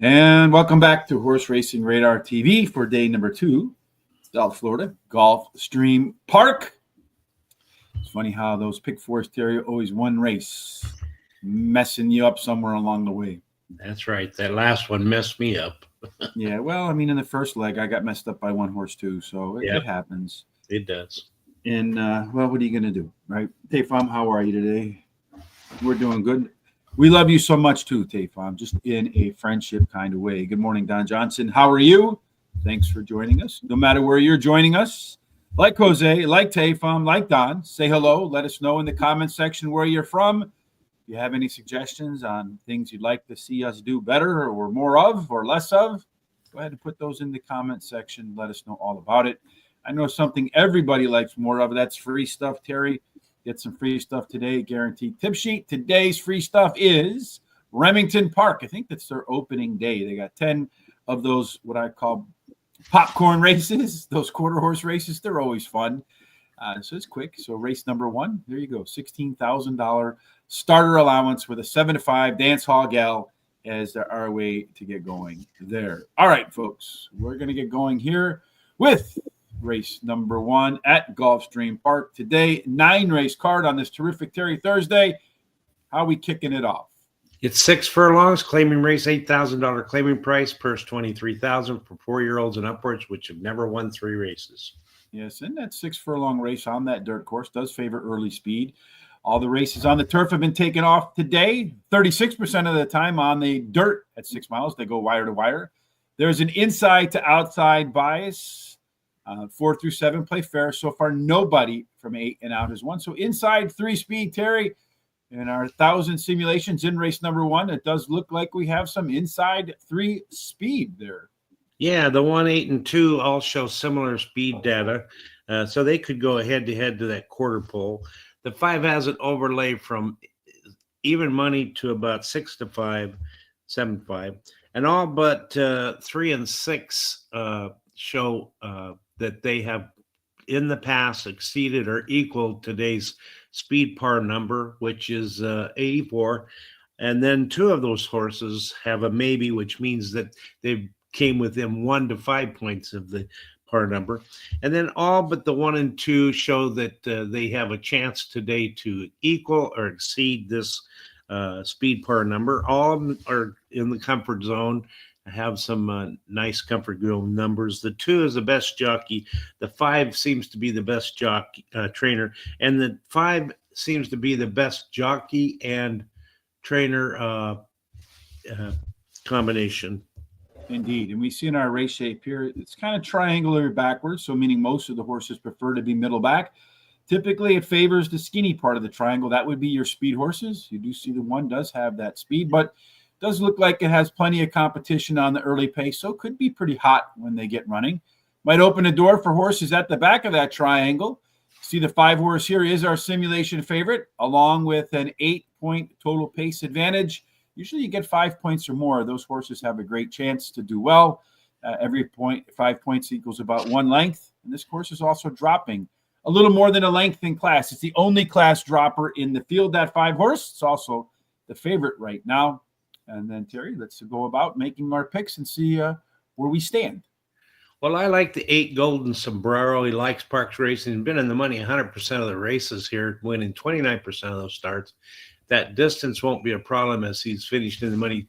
And welcome back to Horse Racing Radar TV for day number 2, South Florida, Gulfstream Park. It's funny how those pick fours, Terry, always one race, messing you up somewhere along the way. That's right. That last one messed me up. Yeah, well, I mean, in the first leg, I got messed up by one horse too, so it happens. It does. And, well, what are you going to do, right? Tayfam, how are you today? We're doing good. We love you so much too, Tayfam, just in a friendship kind of way. Good morning, Don Johnson. How are you? Thanks for joining us. No matter where you're joining us, like Jose, like Tayfam, like Don, say hello. Let us know in the comment section where you're from. If you have any suggestions on things you'd like to see us do better or more of or less of, go ahead and put those in the comment section. Let us know all about it. I know something everybody likes more of. That's free stuff, Terry. Get some free stuff today, guaranteed tip sheet. Today's free stuff is Remington Park. I think that's their opening day. They got 10 of those, what I call popcorn races, those quarter horse races. They're always fun. So it's quick. So race number 1, there you go, $16,000 starter allowance with a 7-5 dance hall gal as our way to get going there. All right, folks, we're going to get going here with race number 1 at Gulfstream Park today. 9-race card on this terrific Terry Thursday. How are we kicking it off? It's 6 furlongs, claiming race, $8,000 claiming price, purse $23,000 for 4-year-olds and upwards, which have never won 3 races. Yes, and that 6 furlong race on that dirt course does favor early speed. All the races on the turf have been taken off today. 36% of the time on the dirt at 6 miles, they go wire to wire. There's an inside to outside bias. 4 through 7 play fair. So far, nobody from 8 and out has won. So inside 3-speed, Terry, in our 1,000 simulations in race number 1, it does look like we have some inside 3-speed there. Yeah, the 1, 8, and 2 all show similar speed data. So they could go head-to-head to that quarter pole. The 5 has an overlay from even money to about 6-5, 7-5. And all but 3 and 6 show that they have in the past exceeded or equaled today's speed par number, which is 84. And then 2 of those horses have a maybe, which means that they came within 1 to 5 points of the par number. And then all but the 1 and 2 show that they have a chance today to equal or exceed this speed par number. All are in the comfort zone. Have some nice comfort zone numbers. The 2 is the best jockey. The 5 seems to be the best jockey trainer, and the 5 seems to be the best jockey and trainer combination. Indeed, and we see in our race shape here, it's kind of triangular backwards, so meaning most of the horses prefer to be middle back. Typically, it favors the skinny part of the triangle. That would be your speed horses. You do see the 1 does have that speed, but does look like it has plenty of competition on the early pace, so could be pretty hot when they get running. Might open a door for horses at the back of that triangle. See the 5 horse here is our simulation favorite, along with an 8-point total pace advantage. Usually you get 5 points or more. Those horses have a great chance to do well. Every point, 5 points equals about 1 length. And this course is also dropping a little more than a length in class. It's the only class dropper in the field, that 5 horse. It's also the favorite right now. And then, Terry, let's go about making our picks and see where we stand. Well, I like the 8 Golden Sombrero. He likes Parks Racing. He's been in the money 100% of the races here, winning 29% of those starts. That distance won't be a problem as he's finished in the money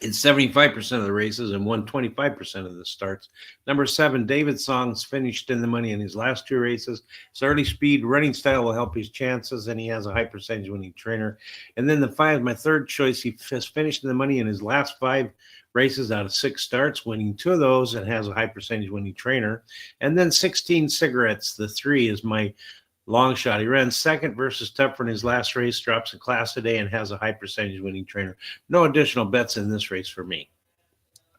in 75% of the races and won 25% of the starts. Number 7, David Song's finished in the money in his last 2 races. His early speed running style will help his chances, and he has a high percentage winning trainer. And then the 5, my third choice, he has finished in the money in his last 5 races out of 6 starts, winning 2 of those, and has a high percentage winning trainer. And then 16 Cigarettes, the 3, is my Longshot. He ran second versus Tupper in his last race, drops a class today, and has a high percentage winning trainer. No additional bets in this race for me.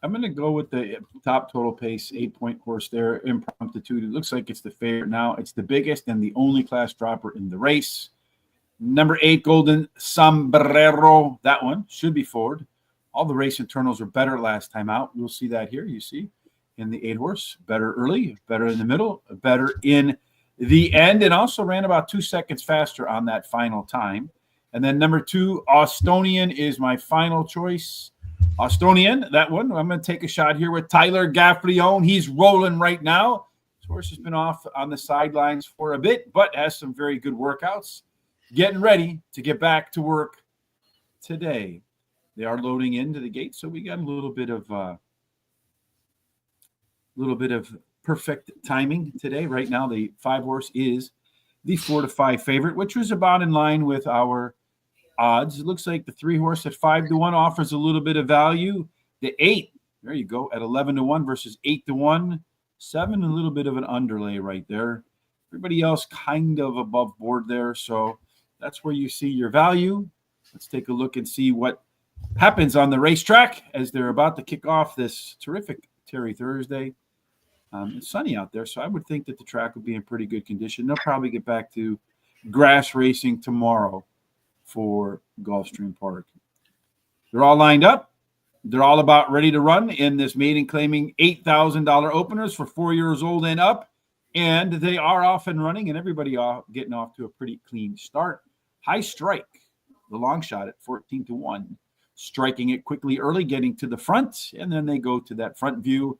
I'm going to go with the top total pace, 8-point horse there, Impromptitude. It looks like it's the favorite now. It's the biggest and the only class dropper in the race. Number 8, Golden Sombrero. That one should be forward. All the race internals were better last time out. You'll see that here. You see in the 8 horse, better early, better in the middle, better in the end, and also ran about 2 seconds faster on that final time. And then number 2, Austonian is my final choice. Austonian, that one. I'm going to take a shot here with Tyler Gaffleone. He's rolling right now. His horse has been off on the sidelines for a bit, but has some very good workouts. Getting ready to get back to work today. They are loading into the gate, so we got a little bit of perfect timing today. Right now, the 5-horse is the 4-5 favorite, which was about in line with our odds. It looks like the 3-horse at 5-1 offers a little bit of value. The 8, there you go, at 11-1 versus 8-1. 7, a little bit of an underlay right there. Everybody else kind of above board there, so that's where you see your value. Let's take a look and see what happens on the racetrack as they're about to kick off this terrific Terry Thursday. It's sunny out there, so I would think that the track would be in pretty good condition. They'll probably get back to grass racing tomorrow for Gulfstream Park. They're all lined up. They're all about ready to run in this maiden claiming $8,000 openers for 4 years old and up. And they are off and running, and everybody getting off to a pretty clean start. High Strike, the Longshot at 14-1. Striking it quickly early, getting to the front, and then they go to that front view.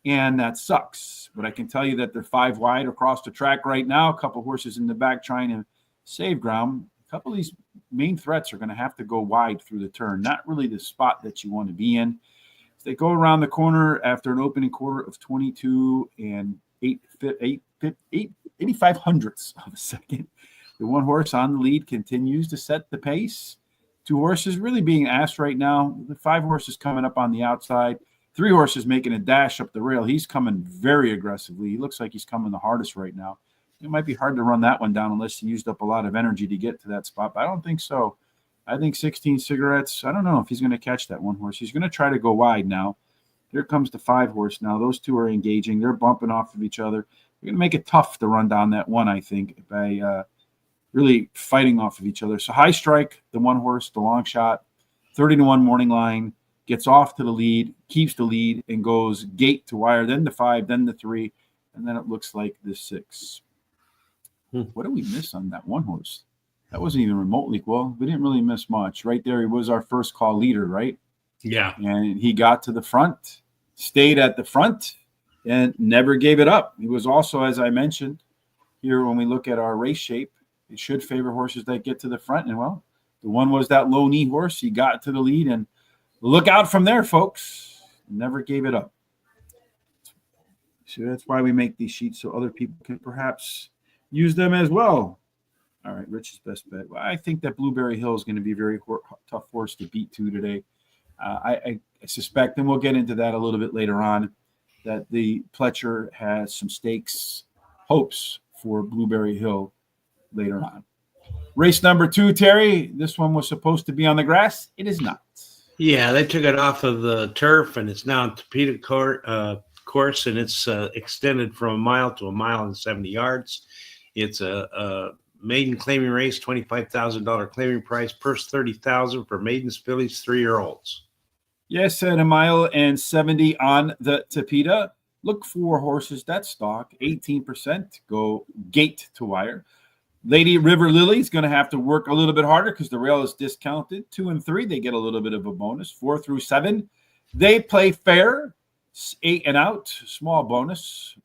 And that sucks. But I can tell you that they're 5 wide across the track right now. A couple horses in the back trying to save ground. A couple of these main threats are going to have to go wide through the turn. Not really the spot that you want to be in. As they go around the corner after an opening quarter of 22 and 85 hundredths of a second. The 1 horse on the lead continues to set the pace. 2 horses really being asked right now. The 5 horses coming up on the outside. 3 horses making a dash up the rail. He's coming very aggressively. He looks like he's coming the hardest right now. It might be hard to run that one down unless he used up a lot of energy to get to that spot, but I don't think so. I think 16 cigarettes. I don't know if he's going to catch that 1 horse. He's going to try to go wide now. Here comes the 5 horse now. Those 2 are engaging. They're bumping off of each other. They're going to make it tough to run down that 1, I think, by really fighting off of each other. So High Strike, the 1 horse, the Longshot, 30-1 morning line. Gets off to the lead, keeps the lead, and goes gate to wire, then the 5, then the 3, and then it looks like the 6. What did we miss on that 1 horse? That wasn't even remotely well. We didn't really miss much. Right there, he was our first call leader, right? Yeah. And he got to the front, stayed at the front, and never gave it up. He was also, as I mentioned, here when we look at our race shape, it should favor horses that get to the front. And, well, the 1 was that low knee horse. He got to the lead, and look out from there, folks. Never gave it up. So that's why we make these sheets so other people can perhaps use them as well. All right, Rich's best bet. Well, I think that Blueberry Hill is going to be a very tough horse to beat to today. I suspect, and we'll get into that a little bit later on, that the Pletcher has some stakes hopes for Blueberry Hill later on. Race number 2, Terry. This one was supposed to be on the grass. It is not. Yeah, they took it off of the turf, and it's now on Topeka course, and it's extended from a mile to a mile and 70 yards. It's a maiden claiming race, $25,000 claiming price, purse $30,000 for maidens, fillies, 3-year-olds. Yes, at a mile and 70 on the Topeka. Look for horses that stock, 18%, go gate to wire. Lady River Lily is going to have to work a little bit harder because the rail is discounted. 2 and 3, they get a little bit of a bonus. 4 through 7, they play fair. 8 and out, small bonus,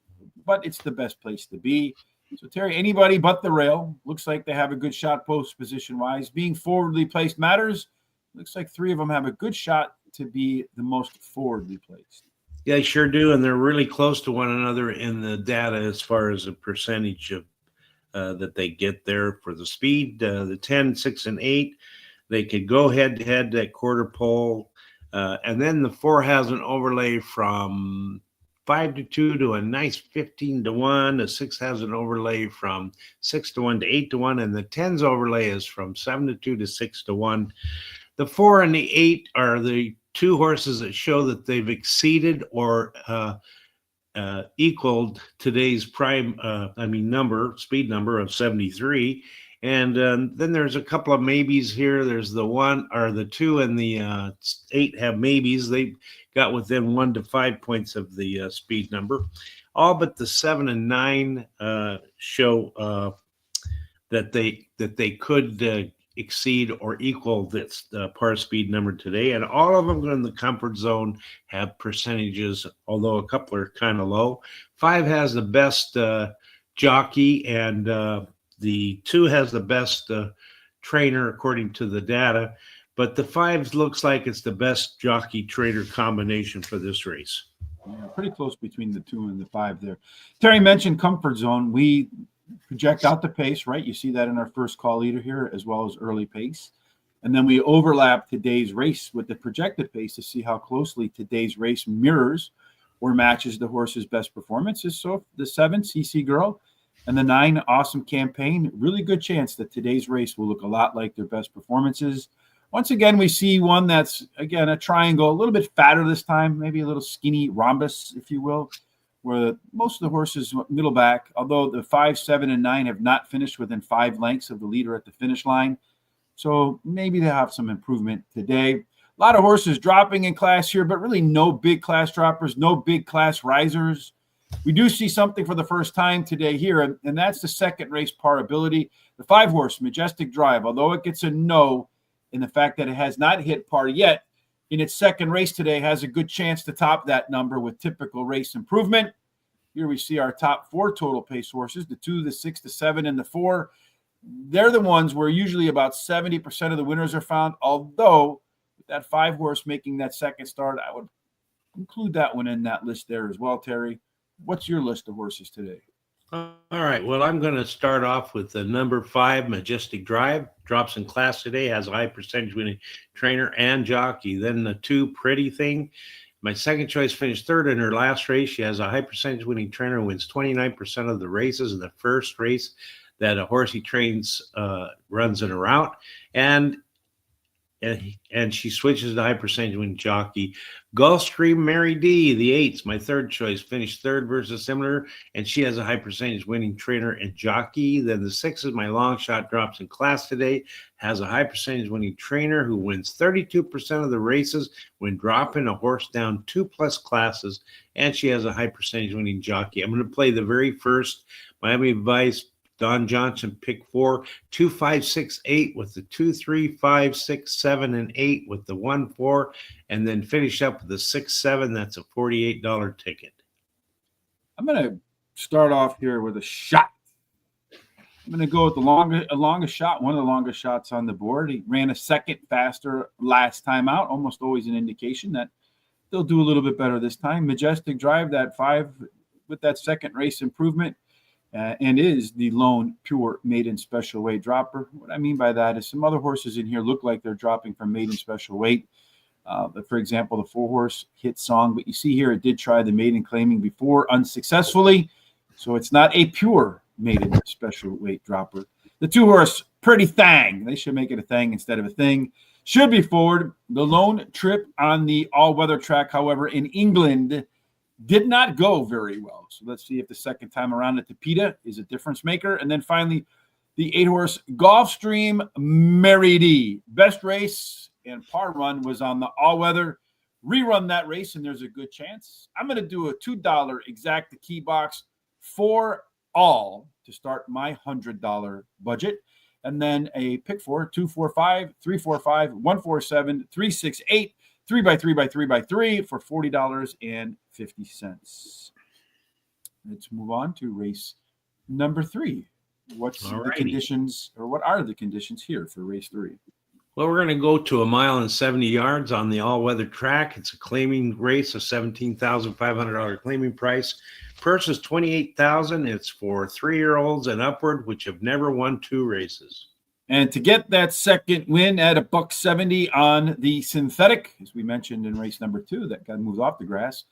but it's the best place to be. So, Terry, anybody but the rail. Looks like they have a good shot post position-wise. Being forwardly placed matters. Looks like 3 of them have a good shot to be the most forwardly placed. Yeah, they sure do, and they're really close to one another in the data as far as the percentage of that they get there for the speed. The 10, 6, and 8, they could go head-to-head that quarter pole. And then the 4 has an overlay from 5-2 to a nice 15-1. The 6 has an overlay from 6-1 to 8-1. And the 10's overlay is from 7-2 to 6-1. The 4 and the 8 are the 2 horses that show that they've exceeded or equaled today's speed number of 73. And then there's a couple of maybes here. There's the 1 or the 2 and the 8 have maybes. They got within 1 to 5 points of the speed number. All but the 7 and 9 show that they could exceed or equal this par speed number today, and all of them in the comfort zone have percentages, although a couple are kind of low. 5 has the best jockey, and the 2 has the best trainer according to the data, but the 5 looks like it's the best jockey trainer combination for this race. Yeah, pretty close between the 2 and the 5 there. Terry mentioned comfort zone. We project out the pace, right? You see that in our first call leader here, as well as early pace. And then we overlap today's race with the projected pace to see how closely today's race mirrors or matches the horse's best performances. So the 7, CC Girl, and the 9, Awesome Campaign, really good chance that today's race will look a lot like their best performances. Once again, we see one that's, again, a triangle, a little bit fatter this time, maybe a little skinny rhombus, if you will, where most of the horses middle back, although the 5, 7, and 9 have not finished within 5 lengths of the leader at the finish line. So maybe they have some improvement today. A lot of horses dropping in class here, but really no big class droppers, no big class risers. We do see something for the first time today here, and that's the second race par ability. The 5-horse, Majestic Drive, although it gets a no in the fact that it has not hit par yet, in its second race today has a good chance to top that number with typical race improvement. Here we see our top 4 total pace horses, the 2, the 6, the 7, and the 4. They're the ones where usually about 70% of the winners are found, although with that 5-horse making that second start, I would include that one in that list there as well, Terry. What's your list of horses today? All right. Well, I'm going to start off with the number 5, Majestic Drive. Drops in class today, has a high percentage winning trainer and jockey. Then the 2, Pretty Thing. My second choice finished third in her last race. She has a high percentage winning trainer, wins 29% of the races in the first race that a horse he trains runs in a route. And she switches to high percentage winning jockey. Gulfstream Mary D, the 8's my third choice, finished third versus similar, and she has a high percentage winning trainer and jockey. Then the 6 is my Longshot, drops in class today, has a high percentage winning trainer who wins 32% of the races when dropping a horse down 2+ classes, and she has a high percentage winning jockey. I'm going to play the very first Miami Vice Don Johnson pick 4, 2, 5, 6, 8 with the 2, 3, 5, 6, 7, and 8 with the 1, 4, and then finish up with the 6, 7. That's a $48 ticket. I'm going to start off here with a shot. I'm going to go with the longest shot, one of the longest shots on the board. He ran a second faster last time out, almost always an indication that they'll do a little bit better this time. Majestic Drive, that 5 with that second race improvement. And is the lone pure maiden special weight dropper. What I mean by that is some other horses in here look like they're dropping from maiden special weight. For example, the 4-horse Hit Song, but you see here it did try the maiden claiming before unsuccessfully, so it's not a pure maiden special weight dropper. The 2-horse Pretty Thang, they should make it a thang instead of a thing, should be forward. The lone trip on the all-weather track, however, in England did not go very well. So let's see if the second time around at the PETA is a difference maker. And then finally, the 8-horse Gulfstream Mary D. Best race and par run was on the all-weather. Rerun that race, and there's a good chance. I'm going to do a $2 exact the key box for all to start my $100 budget. And then a pick 4, 2, 4, 5, 3, 4, 5, 1, 4, 7, 3, 6, 8, 3x3x3x3 for $40.50. Let's move on to race number 3. What's the conditions, or what are the conditions here for race 3? Well, we're going to go to 1 mile and 70 yards on the all-weather track. It's a claiming race, a $17,500 claiming price. Purse is $28,000. It's for 3-year-olds and upward, which have never won 2 races. And to get that second win at $170 on the synthetic, as we mentioned in race number 2, that got moved off the grass,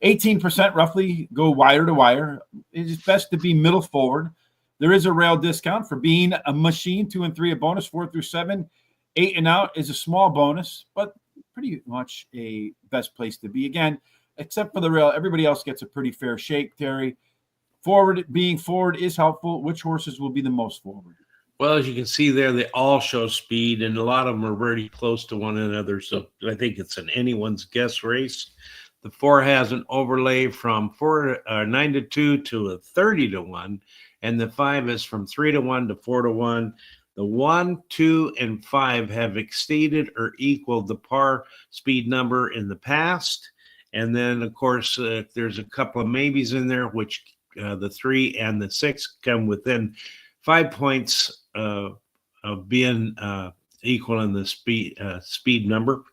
18% roughly go wire to wire. It is best to be middle forward. There is a rail discount for being a machine. 2 and 3 a bonus, 4 through 7. 8 and out is a small bonus, but pretty much a best place to be. Again, except for the rail, everybody else gets a pretty fair shake, Terry. Being forward is helpful. Which horses will be the most forward? Well, as you can see there, they all show speed, and a lot of them are very close to one another. So I think it's an anyone's guess race. The 4 has an overlay from 9-2 to a 30-1, and the 5 is from 3-1 to 4-1. The 1, 2, and 5 have exceeded or equaled the par speed number in the past. And then, of course, there's a couple of maybes in there, which the 3 and the 6 come within 5 points of being equal in the speed number.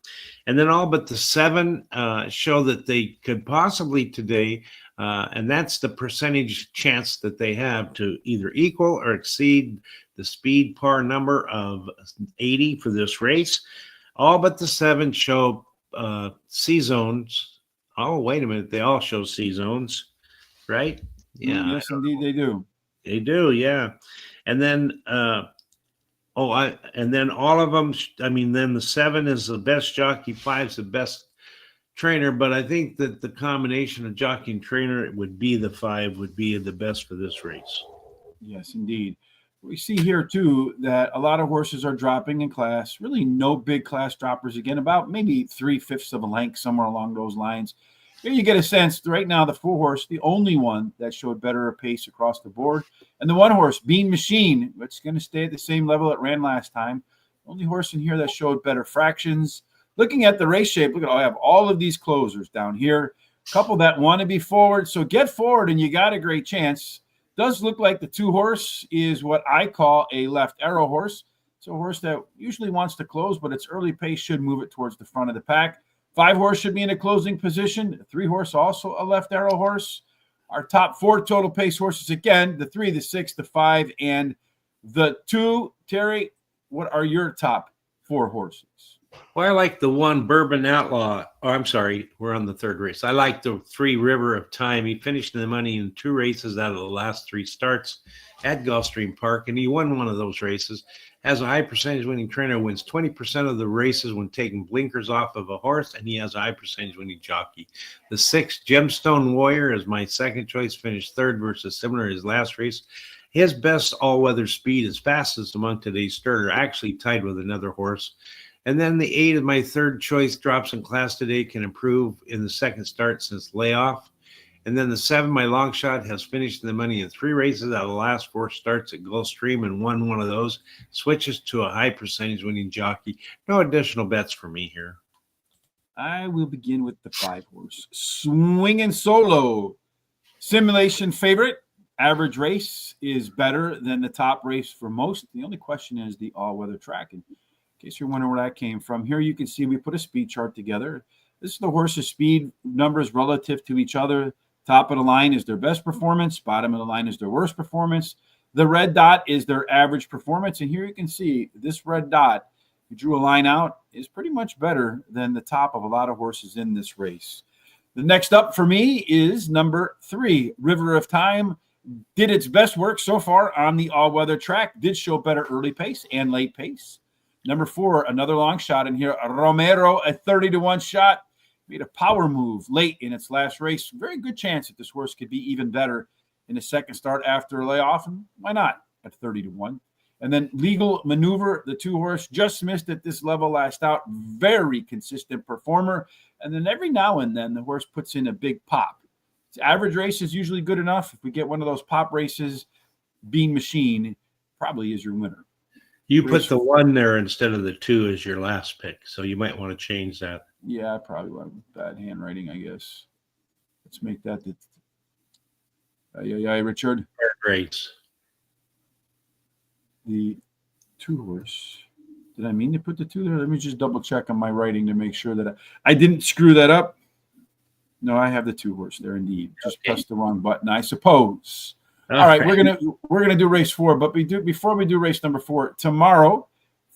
And then all but the 7 show that they could possibly today, and that's the percentage chance that they have to either equal or exceed the speed par number of 80 for this race. All but the 7 show C zones. Oh, wait a minute. They all show C zones, right? Yeah. Yes, indeed they do. They do, yeah. And then and then all of them, then the 7 is the best jockey, 5 is the best trainer, but I think that the combination of jockey and trainer would be the 5 would be the best for this race. Yes, indeed. We see here, too, that a lot of horses are dropping in class. Really no big class droppers again, about maybe 3/5 of a length, somewhere along those lines. Here you get a sense, right now, the 4 horse, the only one that showed better pace across the board. And the 1 horse, Bean Machine, it's going to stay at the same level it ran last time. Only horse in here that showed better fractions. Looking at the race shape, look at I have all of these closers down here. A couple that want to be forward. So get forward and you got a great chance. Does look like the 2 horse is what I call a left arrow horse. It's a horse that usually wants to close, but its early pace should move it towards the front of the pack. 5 horse should be in a closing position. 3 horse also a left arrow horse. Our top 4 total pace horses again, the 3, the 6, the 5, and the 2. Terry, what are your top 4 horses? Well, I like the 1 Bourbon Outlaw. Oh, I'm sorry, we're on the 3rd race. I like the 3 River of Time. He finished the money in 2 races out of the last 3 starts at Gulfstream Park, and he won one of those races. Has a high percentage winning trainer, wins 20% of the races when taking blinkers off of a horse, and he has a high percentage winning jockey. The 6 Gemstone Warrior is my second choice, finished 3rd versus similar his last race. His best all-weather speed is fastest among today's starter, actually tied with another horse. And then the 8 of my 3rd choice drops in class today, can improve in the 2nd start since layoff. And then the 7, my Longshot, has finished the money in 3 races out of the last 4 starts at Gulfstream and won one of those. Switches to a high percentage winning jockey. No additional bets for me here. I will begin with the 5 horse. Swingin' Solo. Simulation favorite. Average race is better than the top race for most. The only question is the all-weather track. And in case you're wondering where that came from, here you can see we put a speed chart together. This is the horse's speed numbers relative to each other. Top of the line is their best performance. Bottom of the line is their worst performance. The red dot is their average performance. And here you can see this red dot, we drew a line out, is pretty much better than the top of a lot of horses in this race. The next up for me is number 3, River of Time. Did its best work so far on the all-weather track. Did show better early pace and late pace. Number 4, another long shot in here. Romero, a 30-1 shot. Made a power move late in its last race. Very good chance that this horse could be even better in the 2nd start after a layoff. And why not at 30-1? And then Legal Maneuver, the 2 horse, just missed at this level last out. Very consistent performer. And then every now and then the horse puts in a big pop. Its average race is usually good enough. If we get one of those pop races, Bean Machine probably is your winner. You put the 1 there instead of the 2 as your last pick, so you might want to change that. Yeah, I probably went with bad handwriting, I guess. Let's make that the Richard. Great. The 2 horse. Did I mean to put the 2 there? Let me just double check on my writing to make sure that I didn't screw that up. No, I have the 2 horse there indeed. Just pressed the wrong button, I suppose. All right, we're gonna do race 4, but before we do race number 4 tomorrow,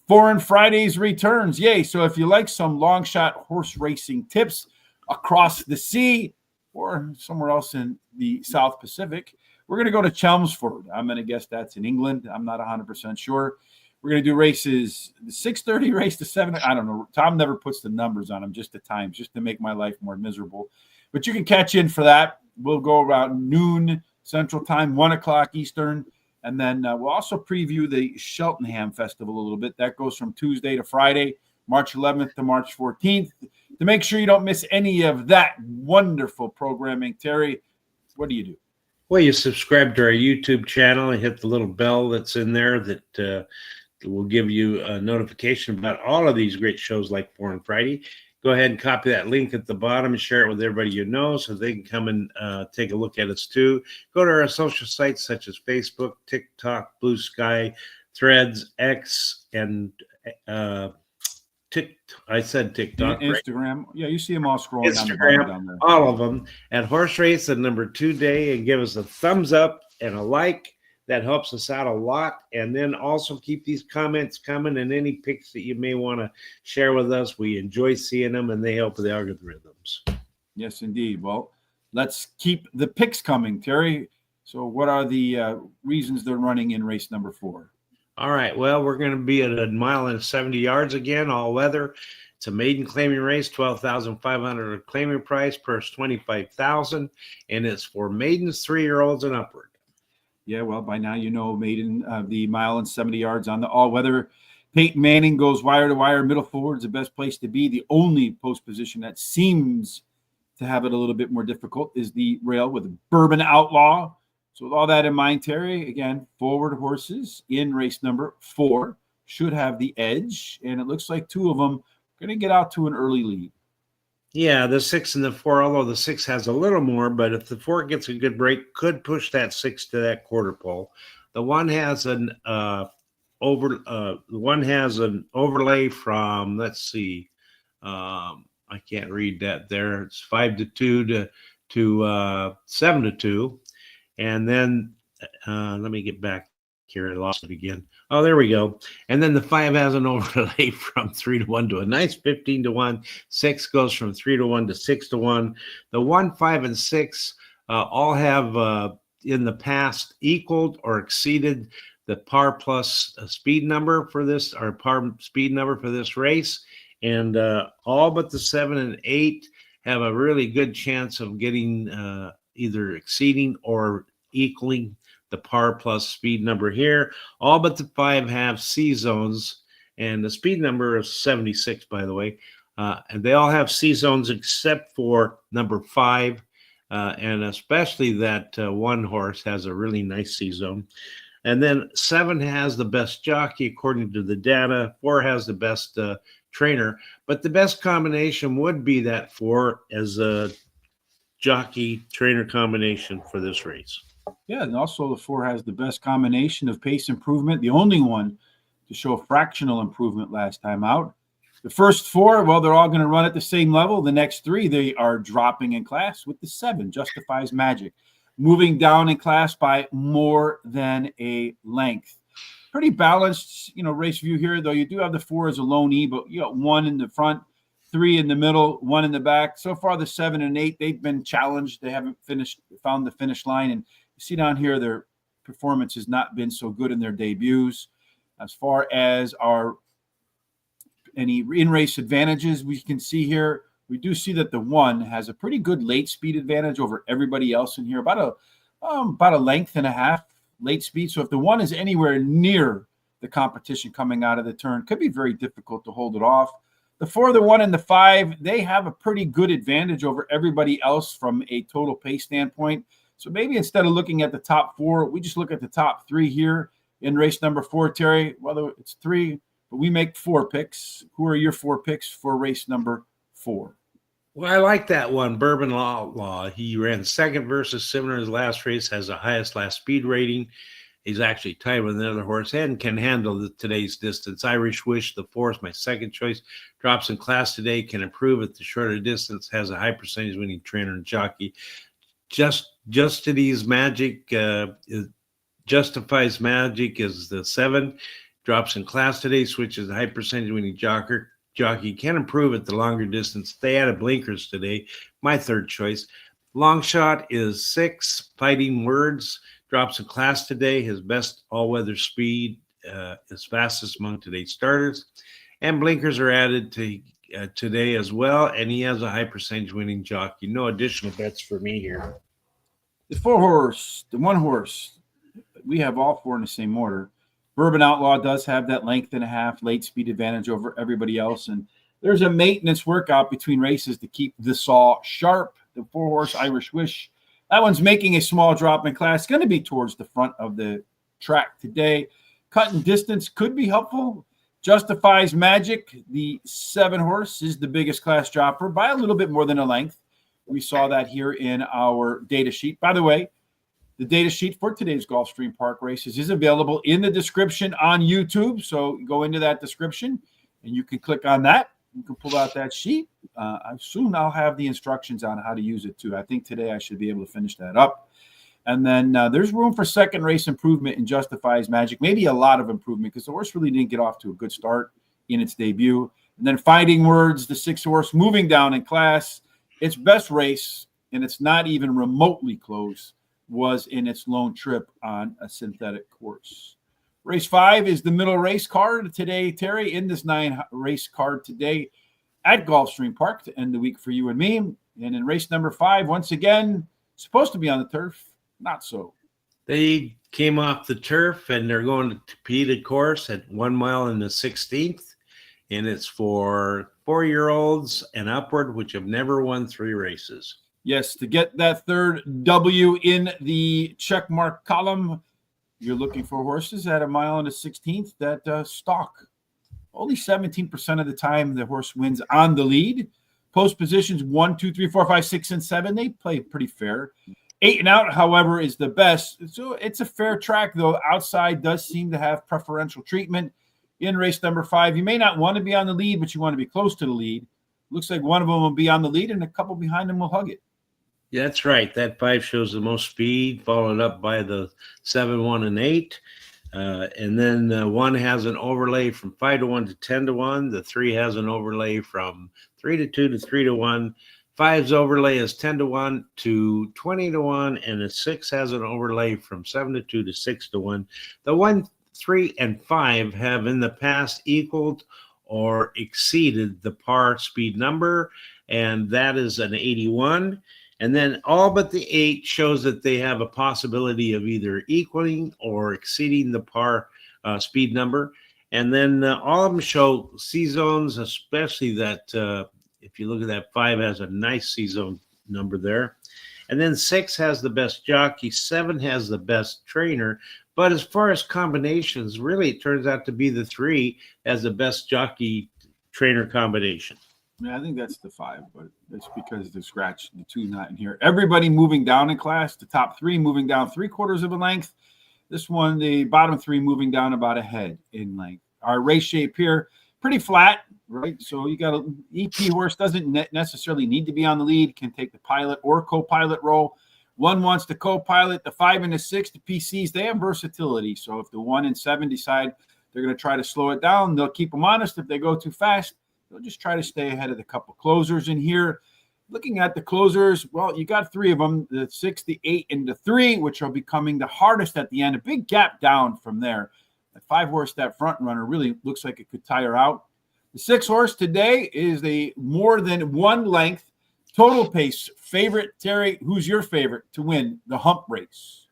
Foreign Fridays returns. Yay! So if you like some long shot horse racing tips across the sea or somewhere else in the South Pacific, we're gonna go to Chelmsford. I'm gonna guess that's in England. I'm not 100% sure. We're gonna do races, the 6:30 race to 7. I don't know. Tom never puts the numbers on them, just the times, just to make my life more miserable. But you can catch in for that. We'll go around noon Central Time, 1 o'clock Eastern. And then we'll also preview the Cheltenham Festival a little bit. That goes from Tuesday to Friday, March 11th to March 14th. To make sure you don't miss any of that wonderful programming, Terry, what do you do? Well, you subscribe to our YouTube channel and hit the little bell that's in there that will give you a notification about all of these great shows like Foreign Friday. Go ahead and copy that link at the bottom and share it with everybody you know so they can come and take a look at us too. Go to our social sites such as Facebook, TikTok, Blue Sky, Threads, X, and I said TikTok, Instagram. Right? Yeah, you see them all scrolling Instagram, down there. all of them. At Horse Race, the number 2 day, and give us a thumbs up and a like. That helps us out a lot. And then also keep these comments coming and any picks that you may want to share with us. We enjoy seeing them and they help with the algorithms. Yes, indeed. Well, let's keep the picks coming, Terry. So what are the reasons they're running in race number 4? All right. Well, we're going to be at a mile and 70 yards again, all weather. It's a maiden claiming race, $12,500 claiming price, purse $25,000, and it's for maidens 3-year-olds and upward. Yeah, well, by now you know maiden the mile and 70 yards on the all-weather. Peyton Manning goes wire to wire, middle forward is the best place to be. The only post position that seems to have it a little bit more difficult is the rail with Bourbon Outlaw. So with all that in mind, Terry, again, forward horses in race number 4 should have the edge, and it looks like 2 of them are going to get out to an early lead. Yeah, the 6 and the 4, although the 6 has a little more, but if the 4 gets a good break, could push that 6 to that quarter pole. The 1 has an overlay from, let's see, I can't read that there. It's 5-2 to 7-2, and then let me get back here. I lost it again. Oh, there we go. And then the 5 has an overlay from 3-1 to a nice 15-1. 6 goes from 3-1 to 6-1. The 1, 5, and 6 all have in the past equaled or exceeded the par plus speed number for this, or par speed number for this race. And all but the 7 and 8 have a really good chance of getting either exceeding or equaling the par plus speed number here. All but the 5 have C zones, and the speed number is 76, by the way. And they all have C zones except for number 5, and especially that 1 horse has a really nice C zone. And then 7 has the best jockey according to the data. 4 has the best trainer, but the best combination would be that 4 as a jockey trainer combination for this race. Yeah, and also the 4 has the best combination of pace improvement, the only one to show fractional improvement last time out. The first 4, well, they're all going to run at the same level. The next 3, they are dropping in class, with the 7, Justifies Magic, moving down in class by more than a length. Pretty balanced, race view here, though you do have the 4 as a lone E, but you got 1 in the front, 3 in the middle, 1 in the back. So far, the 7 and 8, they've been challenged. They haven't found the finish line, and you see down here, their performance has not been so good in their debuts. As far as any in-race advantages we can see here, we do see that the 1 has a pretty good late speed advantage over everybody else in here, about a length and a half late speed. So if the 1 is anywhere near the competition coming out of the turn, it could be very difficult to hold it off. The 4, the 1, and the 5, they have a pretty good advantage over everybody else from a total pace standpoint. So maybe instead of looking at the top 4, we just look at the top 3 here in race number 4, Terry. Well, it's 3, but we make 4 picks. Who are your 4 picks for race number 4? Well, I like that one, Bourbon Outlaw. He ran second versus similar to his last race, has the highest last speed rating. He's actually tied with another horse and can handle today's distance. Irish Wish, the 4 is my second choice. Drops in class today, can improve at the shorter distance, has a high percentage winning trainer and jockey. Justity's Magic, Justifies Magic is the 7. Drops in class today, switches a high percentage winning jockey, can improve at the longer distance. They added blinkers today. My third choice. Longshot is 6. Fighting Words drops in class today. His best all-weather speed is fastest among today's starters. And blinkers are added to today as well, and he has a high percentage winning jockey. No additional bets for me here. The 4 horse, the 1 horse, we have all 4 in the same order. Bourbon Outlaw does have that length and a half late speed advantage over everybody else, and there's a maintenance workout between races to keep the saw sharp. The 4 horse Irish Wish, that one's making a small drop in class, going to be towards the front of the track today. Cutting distance could be helpful. Justifies Magic, the 7-horse, is the biggest class dropper by a little bit more than a length. We saw that here in our data sheet. By the way, the data sheet for today's Gulfstream Park races is available in the description on YouTube. So go into that description and you can click on that. You can pull out that sheet. Soon I'll have the instructions on how to use it too. I think today I should be able to finish that up. And then there's room for second race improvement in Justifies Magic, maybe a lot of improvement because the horse really didn't get off to a good start in its debut. And then Fighting Words, the 6-horse, moving down in class. Its best race, and it's not even remotely close, was in its lone trip on a synthetic course. Race 5 is the middle race card today, Terry, in this 9-race card today at Gulfstream Park to end the week for you and me. And in race number 5, once again, supposed to be on the turf. Not so. They came off the turf and they're going to compete a course at 1 mile and the 16th. And it's for 4-year-olds and upward, which have never won 3 races. Yes, to get that third W in the check mark column, you're looking for horses at 1 mile and the 16th that stalk. Only 17% of the time the horse wins on the lead. Post positions 1, 2, 3, 4, 5, 6, and 7. They play pretty fair. 8 and out, however, is the best. So it's a fair track, though. Outside does seem to have preferential treatment. In race number 5, you may not want to be on the lead, but you want to be close to the lead. Looks like one of them will be on the lead, and a couple behind them will hug it. Yeah, that's right. That 5 shows the most speed, followed up by the 7, 1, and 8. And then 1 has an overlay from 5 to 1 to 10 to 1. The 3 has an overlay from 3 to 2 to 3 to 1. 5's overlay is 10 to 1 to 20 to 1, and the 6 has an overlay from 7 to 2 to 6 to 1. The 1, 3, and 5 have in the past equaled or exceeded the par speed number, and that is an 81. And then all but the 8 shows that they have a possibility of either equaling or exceeding the par speed number. And then all of them show C zones, especially that if you look at that 5 has a nice C zone number there. And then 6 has the best jockey, 7 has the best trainer. But as far as combinations, really it turns out to be the 3 as the best jockey trainer combination. Yeah, I think that's the 5, but that's because the 2 not in here. Everybody moving down in class, the top 3 moving down 3/4 of a length. This one, the bottom 3 moving down about a head in length. Our race shape here, pretty flat, right? So you got an EP horse, doesn't necessarily need to be on the lead, can take the pilot or co-pilot role. 1 wants to co-pilot, the 5 and the 6, the PCs, they have versatility. So if the 1 and 7 decide they're going to try to slow it down, they'll keep them honest. If they go too fast, they'll just try to stay ahead of the couple closers in here. Looking at the closers, well, you got 3 of them, the 6, the 8, and the 3, which are becoming the hardest at the end. A big gap down from there. That 5-horse, that front runner, really looks like it could tire out. The 6-horse today is a more than 1 length total pace favorite. Terry, who's your favorite to win the hump race?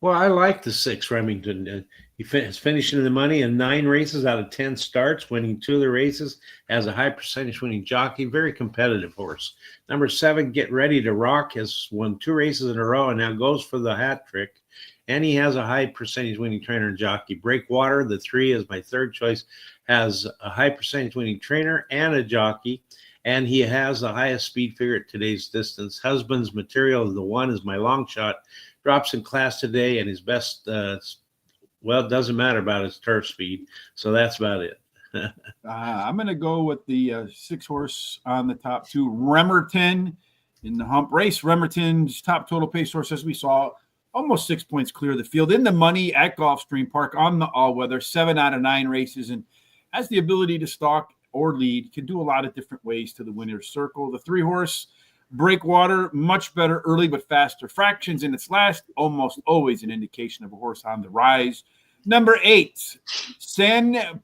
Well, I like the 6 Remington. He's finishing the money in 9 races out of 10 starts, winning 2 of the races, has a high percentage winning jockey, very competitive horse. Number 7, Get Ready to Rock, has won 2 races in a row and now goes for the hat trick. And he has a high percentage winning trainer and jockey. Breakwater, the 3 is my third choice, has a high percentage winning trainer and a jockey. And he has the highest speed figure at today's distance. Husband's Material, the 1 is my long shot. Drops in class today, and his best, well, it doesn't matter about his turf speed. So that's about it. I'm going to go with the 6-horse on the top 2, Remerton in the hump race. Remerton's top total pace horse, as we saw, almost 6 points clear of the field. In the money at Gulfstream Park on the all-weather, 7 out of 9 races, and has the ability to stalk or lead, can do a lot of different ways to the winner's circle. The 3-horse, Breakwater, much better early but faster fractions in its last, almost always an indication of a horse on the rise. Number 8, San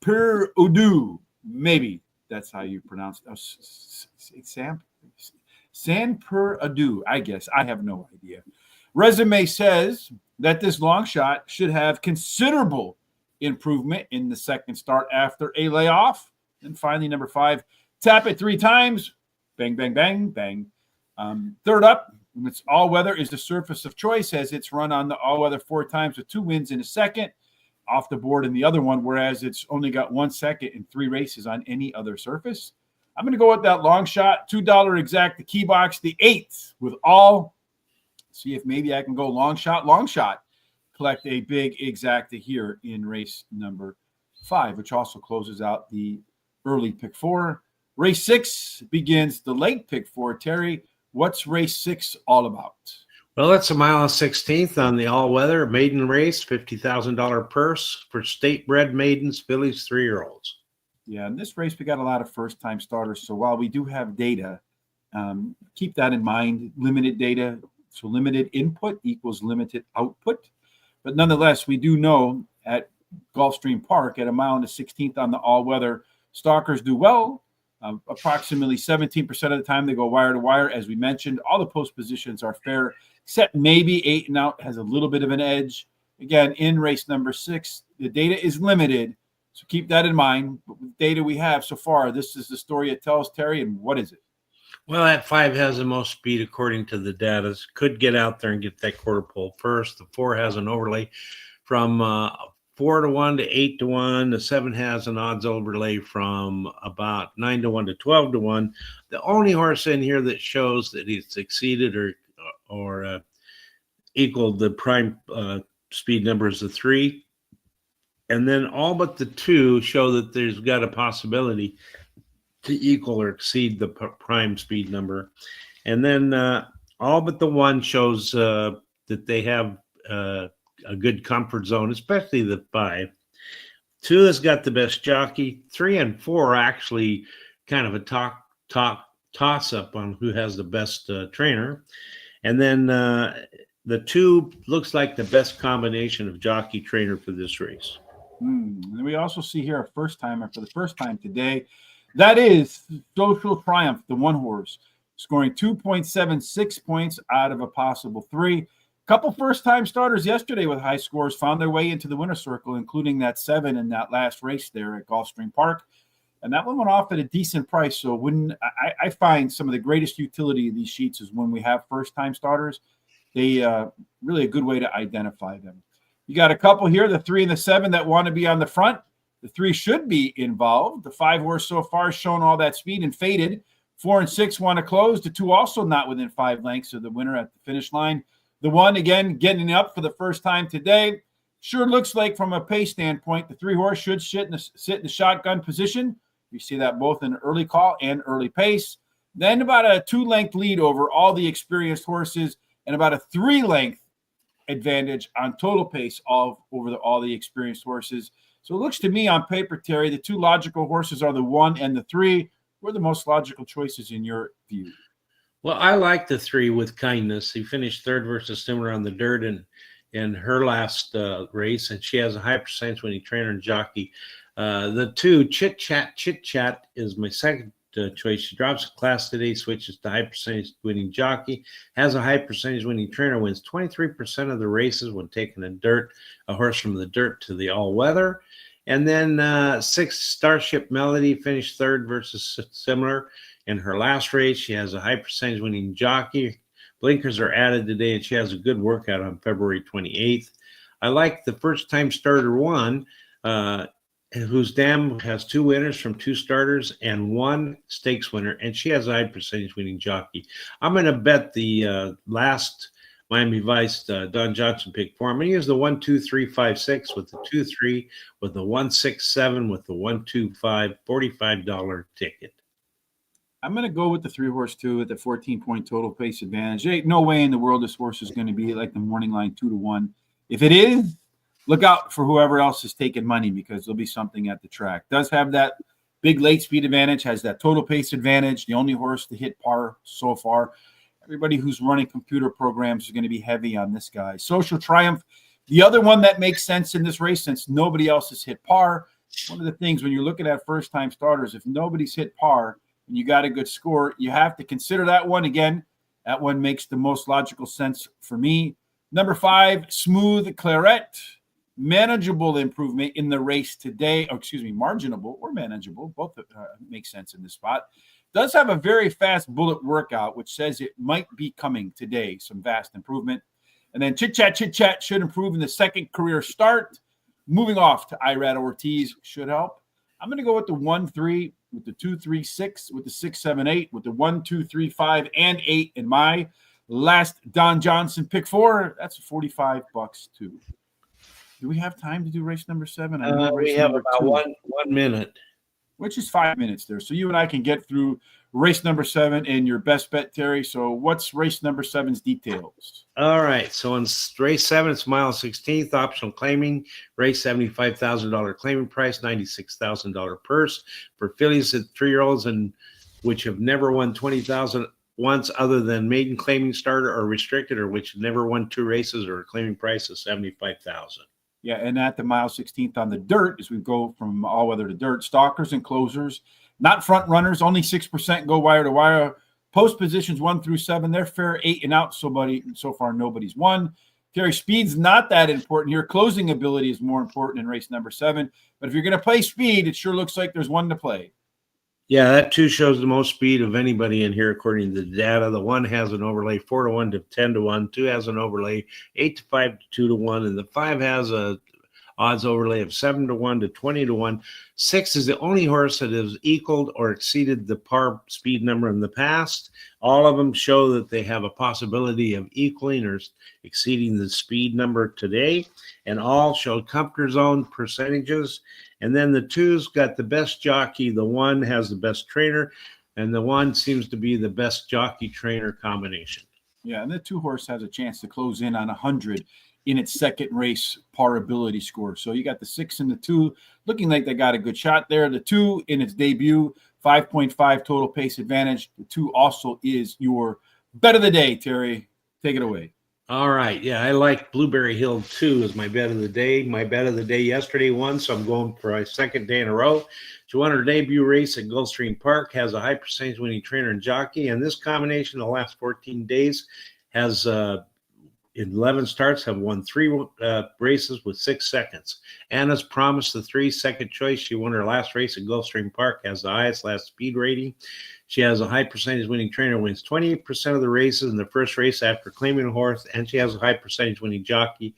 Per Udu, maybe that's how you pronounce it. San Per Udu, I guess. I have no idea. Resume says that this long shot should have considerable improvement in the second start after a layoff. And finally, number 5, Tap It 3 times. Bang, bang, bang, bang. Third up, it's all-weather, is the surface of choice as it's run on the all-weather 4 times with 2 wins in a second. off the board in the other one, whereas it's only got 1 second in 3 races on any other surface. I'm going to go with that Longshot, $2 exact, the key box, the 8th with all. See if maybe I can go Longshot, collect a big exacta here in race number 5, which also closes out the early pick 4. Race 6 begins the late pick 4. Terry, what's race 6 all about? Well, that's a mile and 16th on the all-weather maiden race, $50,000 purse for state-bred maidens, fillies, 3-year-olds. Yeah, in this race, we got a lot of first-time starters. So while we do have data, keep that in mind. Limited data, so limited input equals limited output. But nonetheless, we do know at Gulfstream Park at a mile and a 16th on the all-weather, stalkers do well. Approximately 17% of the time they go wire to wire. As we mentioned, all the post positions are fair, except maybe 8 and out has a little bit of an edge. Again, in race number 6, the data is limited, so keep that in mind. But with the data we have so far, this is the story it tells, Terry, and what is it? Well, that 5 has the most speed according to the data. Could get out there and get that quarter pole first. The 4 has an overlay from 4 to 1 to 8 to 1. The 7 has an odds overlay from about 9 to 1 to 12 to 1. The only horse in here that shows that he's exceeded or equaled the prime speed number is the 3. And then all but the 2 show that there's got a possibility to equal or exceed the prime speed number. And then all but the 1 shows that they have a good comfort zone, especially the 5. 2 has got the best jockey. 3 and 4 are actually kind of a toss-up on who has the best trainer. And then the 2 looks like the best combination of jockey trainer for this race. And we also see here a first-timer for the first time today. That is Social Triumph, the 1 horse, scoring 2.76 points out of a possible 3. Couple first-time starters yesterday with high scores found their way into the winner's circle, including that 7 in that last race there at Gulfstream Park. And that one went off at a decent price. So when I find some of the greatest utility of these sheets is when we have first-time starters. They really a good way to identify them. You got a couple here, the 3 and the 7 that want to be on the front. The 3 should be involved. The 5 horse so far has shown all that speed and faded. 4 and 6 want to close. The 2 also not within 5 lengths of the winner at the finish line. The 1, again, getting up for the first time today. Sure looks like from a pace standpoint, the 3 horse should sit in the shotgun position. You see that both in early call and early pace. Then about a 2-length lead over all the experienced horses and about a 3-length advantage on total pace over all the experienced horses. So it looks to me on paper, Terry, the 2 logical horses are the 1 and the 3. What are the most logical choices in your view? Well, I like the 3 with Kindness. He finished 3rd versus Similar on the dirt in her last race, and she has a high percentage winning trainer and jockey. The 2, Chit Chat is my second choice. She drops a class today, switches to high percentage winning jockey, has a high percentage winning trainer, wins 23% of the races when taking a horse from the dirt to the all-weather. And then 6, Starship Melody, finished 3rd versus Similar in her last race. She has a high percentage winning jockey. Blinkers are added today, and she has a good workout on February 28th. I like the first-time starter 1, whose dam has 2 winners from 2 starters and 1 stakes winner, and she has a high percentage winning jockey. I'm going to bet the last Miami Vice Don Johnson pick 4. I'm going to use the 1, 2, 3, 5, 6 with the 2, 3, with the 1, 6, 7, with the 1, 2, 5, $45 ticket. I'm going to go with the 3 horse 2 at the 14-point total pace advantage. There ain't no way in the world this horse is going to be like the morning line 2 to 1. If it is, look out for whoever else is taking money because there'll be something at the track. Does have that big late speed advantage, has that total pace advantage, the only horse to hit par so far. Everybody who's running computer programs is going to be heavy on this guy. Social Triumph, the other one that makes sense in this race since nobody else has hit par. One of the things when you're looking at first-time starters, if nobody's hit par and you got a good score, you have to consider that one. Again, that one makes the most logical sense for me. Number 5, Smooth Claret. Manageable improvement in the race today. Marginable or manageable. Both make sense in this spot. Does have a very fast bullet workout, which says it might be coming today. Some vast improvement. And then Chit Chat should improve in the second career start. Moving off to Irad Ortiz should help. I'm going to go with the 1-3, with the 2-3-6, with the 6-7-8, with the 1-2-3-5 and 8 in my last Don Johnson pick 4. That's $45 too. Do we have time to do race number 7? I know race We have number about 2. 1 minute. Which is 5 minutes there. So you and I can get through race number 7 and your best bet, Terry. So what's race number 7's details? All right. So in race 7, it's mile 16th, optional claiming, race $75,000 claiming price, $96,000 purse for fillies at 3-year-olds and which have never won 20,000 once other than maiden claiming starter or restricted, or which never won 2 races or a claiming price of 75,000. Yeah, and at the mile 16th on the dirt, as we go from all weather to dirt, stalkers and closers, not front runners, only 6% go wire to wire. Post positions 1 through 7, they're fair 8 and out. So far, nobody's won. Terry, speed's not that important here. Closing ability is more important in race number 7. But if you're going to play speed, it sure looks like there's one to play. Yeah, that 2 shows the most speed of anybody in here according to the data. The 1 has an overlay 4-1 to 10-1. 2 has an overlay 8-5 to 2-1, and the 5 has a odds overlay of 7-1 to 20-1. 6 is the only horse that has equaled or exceeded the par speed number in the past. All of them show that they have a possibility of equaling or exceeding the speed number today, and all show comfort zone percentages. And then the 2's got the best jockey. The 1 has the best trainer, and the 1 seems to be the best jockey trainer combination. Yeah, and the 2 horse has a chance to close in on 100 in its second race par ability score. So you got the 6 and the 2 looking like they got a good shot there. The 2 in its debut, 5.5 total pace advantage. The 2 also is your bet of the day, Terry. Take it away. All right. Yeah, I like Blueberry Hill 2 as my bet of the day. My bet of the day yesterday won, so I'm going for a second day in a row. She won her debut race at Gulfstream Park, has a high percentage winning trainer and jockey, and this combination the last 14 days has 11 starts, have won 3 races with 6 seconds. Anna's promised the 3 second choice. She won her last race at Gulfstream Park, has the highest last speed rating. She has a high percentage winning trainer, wins 28% of the races in the first race after claiming a horse, and she has a high percentage winning jockey.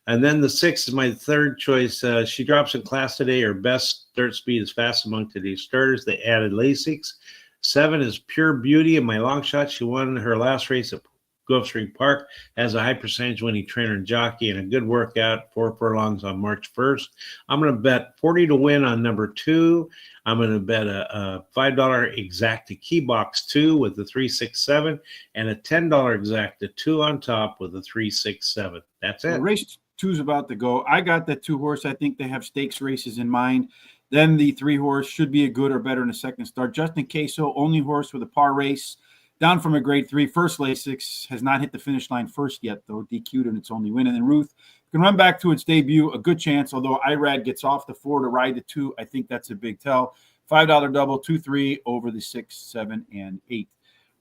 And then the 6 is my third choice. She drops in class today. Her best dirt speed is fast among today's starters. They added Lasix. 7 is Pure Beauty, and my long shot. She won her last race at Gulfstream Park, has a high percentage winning trainer and jockey, and a good workout, 4 furlongs on March 1st. I'm going to bet 40 to win on number 2. I'm going to bet a $5 exacta key box 2 with the 367 and a $10 exacta 2 on top with the 367. That's it. Well, race 2 is about to go. I got that 2 horse. I think they have stakes races in mind. Then the 3 horse should be a good or better in the second start. Justin Queso, only horse with a par race. Down from a grade 3, first Lasix, has not hit the finish line first yet, though. DQ'd in its only win. And then Ruth can run back to its debut, a good chance, although Irad gets off the 4 to ride the 2. I think that's a big tell. $5 double, 2-3 over the 6, 7, and 8.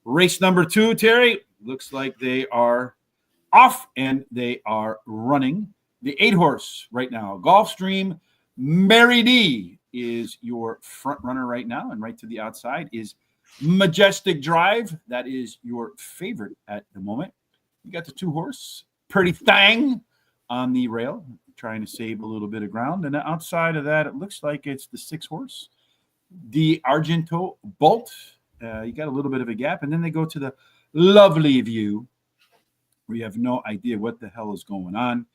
Race number 2, Terry, looks like they are off and they are running. The 8 horse right now, Gulfstream Mary D is your front runner right now, and right to the outside is Majestic Drive. That is your favorite at the moment. You got the 2 horse, Pretty Thang, on the rail, trying to save a little bit of ground. And outside of that, it looks like it's the 6 horse, the Argento Bolt. You got a little bit of a gap. And then they go to the Lovely View, where you have no idea what the hell is going on.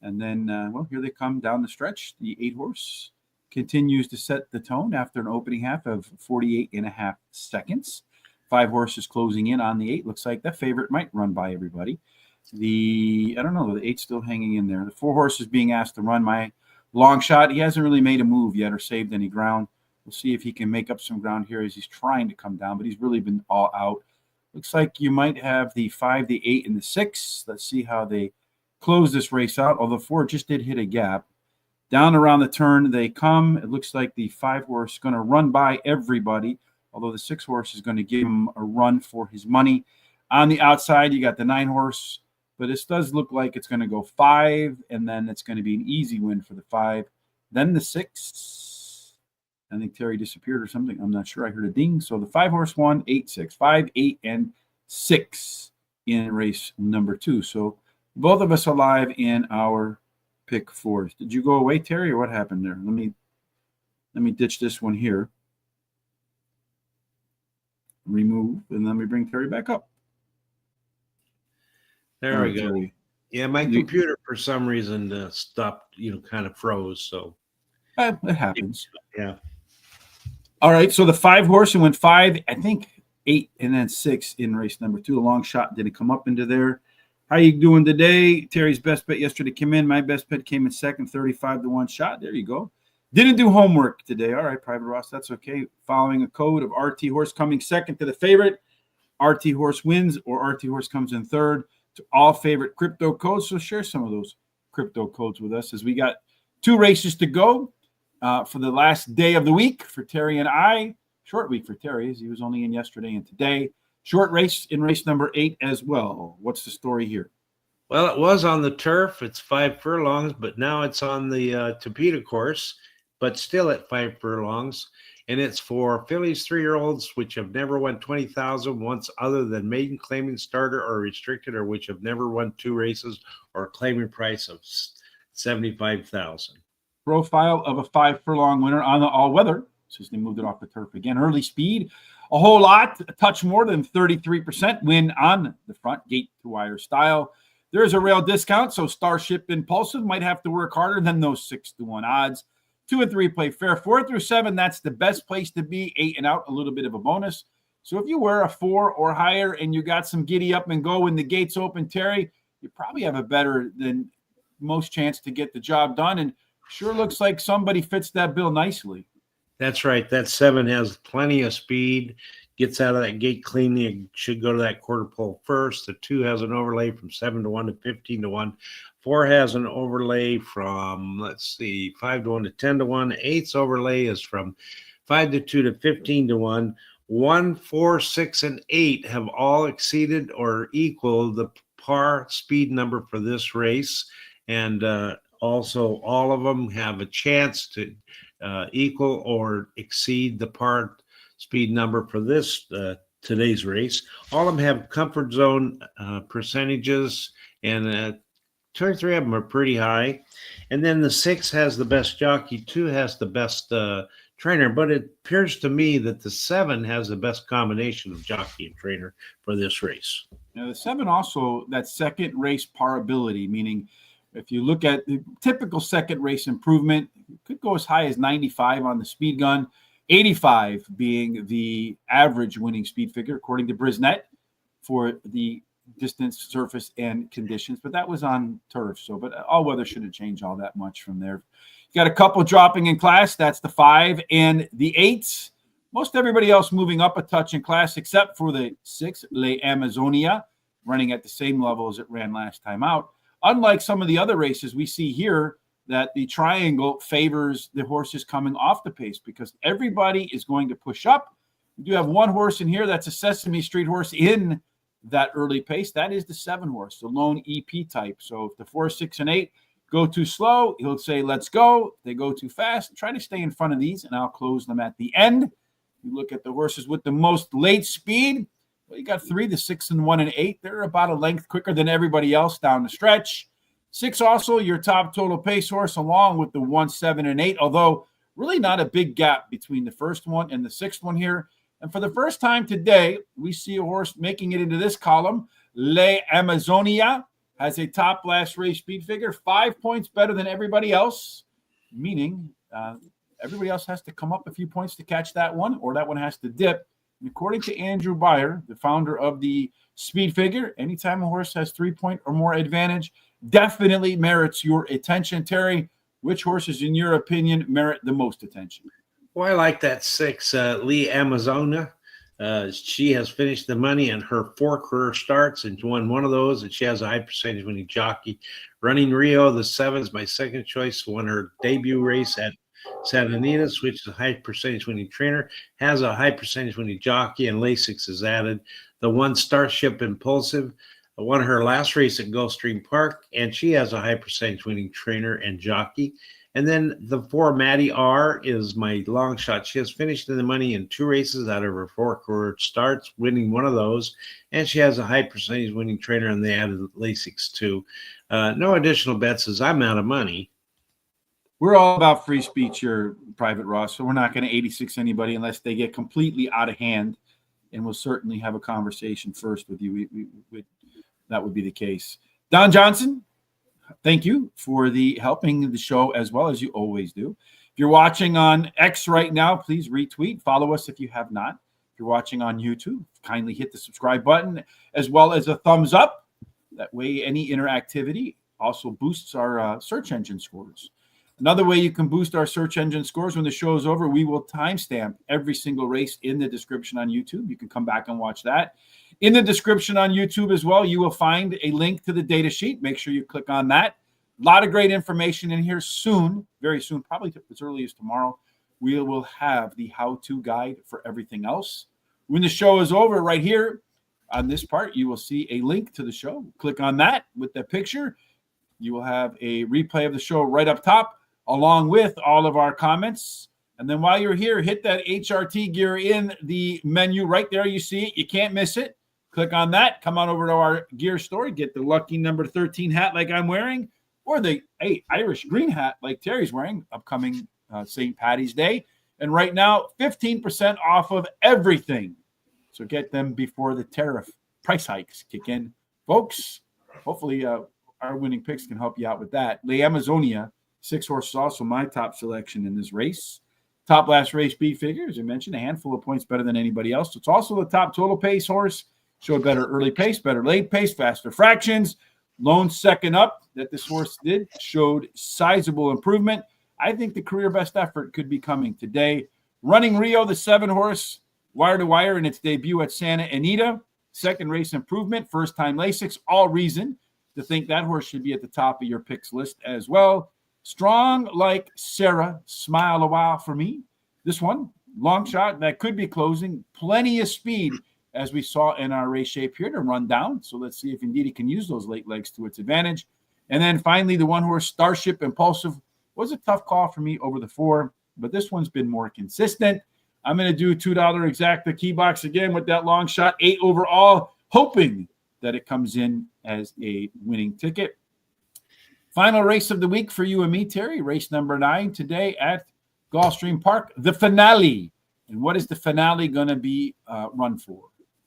And then, well, here they come down the stretch. The 8 horse continues to set the tone after an opening half of 48 and a half seconds. 5 horses closing in on the 8. Looks like the favorite might run by everybody. I don't know, the 8's still hanging in there. The 4 horses being asked to run my long shot. He hasn't really made a move yet or saved any ground. We'll see if he can make up some ground here as he's trying to come down, but he's really been all out. Looks like you might have the 5, the 8, and the 6. Let's see how they close this race out, although 4 just did hit a gap. Down around the turn they come. It looks like the 5 horse is going to run by everybody, although the 6 horse is going to give him a run for his money. On the outside, you got the 9 horse, but this does look like it's going to go 5, and then it's going to be an easy win for the 5. Then the 6. I think Terry disappeared or something. I'm not sure. I heard a ding. So the 5 horse won 8, 6, 5, 8, and 6 in race number 2. So both of us are live in our pick 4. Did you go away, Terry, or what happened there? Let me ditch this one here. Remove, and let me bring Terry back up. There we go. Terry. Yeah, my computer for some reason stopped, kind of froze. So it happens. Yeah. All right. So the 5 horse and went 5, I think 8, and then 6 in race number 2. The Longshot didn't come up into there. How you doing today? Terry's best bet yesterday came in. My best bet came in second, 35-1 shot. There you go. Didn't do homework today. All right, Private Ross, that's okay. Following a code of RT Horse coming second to the favorite. RT Horse wins or RT Horse comes in third to all favorite crypto codes. So share some of those crypto codes with us as we got 2 races to go for the last day of the week for Terry and I. Short week for Terry, as he was only in yesterday and today. Short race in race number 8 as well. What's the story here? Well, it was on the turf. It's 5 furlongs, but now it's on the Topeka course, but still at 5 furlongs. And it's for fillies 3-year-olds, which have never won 20,000 once other than maiden, claiming, starter, or restricted, or which have never won 2 races or a claiming price of 75,000. Profile of a 5 furlong winner on the all-weather, since they moved it off the turf again. Early speed, a whole lot, a touch more than 33% win on the front, gate to wire style. There's a rail discount, so Starship Impulsive might have to work harder than those 6-1 odds. 2 and 3 play fair. 4 through 7, that's the best place to be. 8 and out, a little bit of a bonus. So if you were a 4 or higher and you got some giddy up and go when the gates open, Terry, you probably have a better than most chance to get the job done. And sure looks like somebody fits that bill nicely. That's right. That 7 has plenty of speed, gets out of that gate cleanly. It should go to that quarter pole first. The 2 has an overlay from 7-1 to 15-1. 4 has an overlay from, 5-1 to 10-1. 8's overlay is from 5-2 to 15-1. 1, 4, 6, and 8 have all exceeded or equaled the par speed number for this race. And also all of them have a chance to equal or exceed the par speed number for this today's race. All of them have comfort zone percentages, and 2 or 3 of them are pretty high. And then the 6 has the best jockey, 2 has the best trainer, but it appears to me that the 7 has the best combination of jockey and trainer for this race. Now the 7 also, that second race par ability, meaning if you look at the typical second race improvement, it could go as high as 95 on the speed gun, 85 being the average winning speed figure, according to Brisnet, for the distance, surface, and conditions. But that was on turf, but all weather shouldn't change all that much from there. You got a couple dropping in class. That's the 5 and the 8s. Most everybody else moving up a touch in class, except for the 6, Le Amazonia, running at the same level as it ran last time out. Unlike some of the other races we see here, that the triangle favors the horses coming off the pace because everybody is going to push up. We do have one horse in here that's a Sesame Street horse in that early pace. That is the 7 horse, the lone EP type. So if the 4, 6, and 8 go too slow, he'll say, let's go. If they go too fast, try to stay in front of these, and I'll close them at the end. You look at the horses with the most late speed. Well, you got 3, the 6, and 1, and 8. They're about a length quicker than everybody else down the stretch. 6 also your top total pace horse, along with the 1, 7, and 8, although really not a big gap between the first one and the 6th one here. And for the first time today, we see a horse making it into this column. Le Amazonia has a top last race speed figure, 5 points better than everybody else, meaning everybody else has to come up a few points to catch that one, or that one has to dip. And according to Andrew Beyer, the founder of the speed figure, anytime a horse has 3-point or more advantage, definitely merits your attention. Terry, which horses, in your opinion, merit the most attention? Well, I like that 6, Lee Amazonia. She has finished the money in her 4 career starts and won one of those, and she has a high percentage winning jockey. Running Rio, the 7 is my second choice, won her debut race at Santa Anita's, which is a high percentage winning trainer, has a high percentage winning jockey, and Lasix is added. The 1, Starship Impulsive, won her last race at Gulfstream Park, and she has a high percentage winning trainer and jockey. And then the 4, Maddie R, is my long shot. She has finished in the money in 2 races out of her 4 career starts, winning one of those. And she has a high percentage winning trainer, and they added Lasix too. No additional bets as I'm out of money. We're all about free speech here, Private Ross, so we're not going to 86 anybody unless they get completely out of hand, and we'll certainly have a conversation first with you. That would be the case. Don Johnson, thank you for the helping the show as well as you always do. If you're watching on X right now, please retweet. Follow us if you have not. If you're watching on YouTube, kindly hit the subscribe button as well as a thumbs up. That way, any interactivity also boosts our search engine scores. Another way you can boost our search engine scores when the show is over, we will timestamp every single race in the description on YouTube. You can come back and watch that. In the description on YouTube as well, you will find a link to the data sheet. Make sure you click on that. A lot of great information in here soon, very soon, probably as early as tomorrow. We will have the how-to guide for everything else. When the show is over, right here on this part, you will see a link to the show. Click on that with the picture. You will have a replay of the show right up top, along with all of our comments. And then while you're here, hit that HRT gear in the menu right there. You see it. You can't miss it. Click on that. Come on over to our gear store. Get the lucky number 13 hat like I'm wearing, or the Irish green hat like Terry's wearing, upcoming St. Paddy's Day. And right now, 15% off of everything. So get them before the tariff price hikes kick in. Folks, hopefully our winning picks can help you out with that. Le Amazonia, 6 horses, also my top selection in this race. Top last race speed figure, as I mentioned, a handful of points better than anybody else. It's also the top total pace horse. Showed better early pace, better late pace, faster fractions. Lone second up that this horse did showed sizable improvement. I think the career best effort could be coming today. Running Rio, the 7 horse, wire to wire in its debut at Santa Anita. Second race improvement, first time Lasix. All reason to think that horse should be at the top of your picks list as well. Strong like Sarah, smile a while for me. This one, Longshot, that could be closing. Plenty of speed, as we saw in our race shape here, to run down. So let's see if indeed he can use those late legs to its advantage. And then finally, the 1 horse Starship Impulsive was a tough call for me over the 4, but this one's been more consistent. I'm going to do $2 exacta key box again with that long shot, 8 overall, hoping that it comes in as a winning ticket. Final race of the week for you and me, Terry, race number 9 today at Gulfstream Park, the finale. And what is the finale going to be run for?